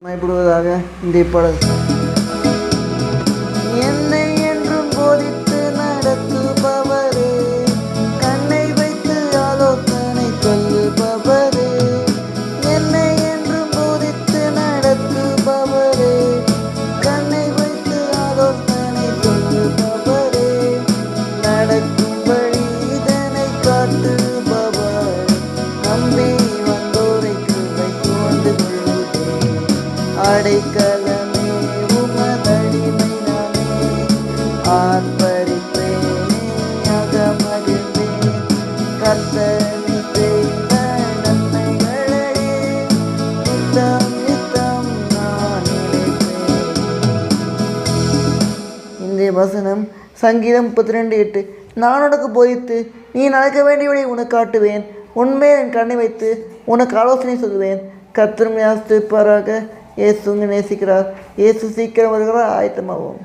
பயப்படுவதாக இந்த பாடல். என்னை என்றும் போதித்து நடத்துபவரே, கண்ணை வைத்து ஆலோசனை சொல்லுபவரே, என்னை என்றும் போதித்து நடத்துபவரே, கண்ணை வைத்து ஆலோசனை சொல்லுபவரே, நடக்கும்படி இதனை காட்டுபவர், நம்பி வந்தோரை கிருபை சூழ்ந்து கொள்ளுதே. அடைக்கலமே உமதடிமை நானே, ஆர்ப்பரிப்பேனே அகமகிழ்ந்தேன், கர்த்தனி செய்த நன்மைகளையே நித்தம் நித்தம் நான் நினைப்பேன். இன்றைய வசனம் சங்கீதம் 32:8. நான் உனக்கு போதித்து நீ நடக்க வேண்டியவனை உனக்கு காட்டுவேன், உண்மையை என் கண்ணை வைத்து உனக்கு ஆலோசனை சொல்லுவேன். கர்த்தர் ஆசீர்வதிப்பாராக. இயேசு நேசிக்கிறார். இயேசு சீக்கிரம் வருகிறார். ஆயத்தமாவோம்.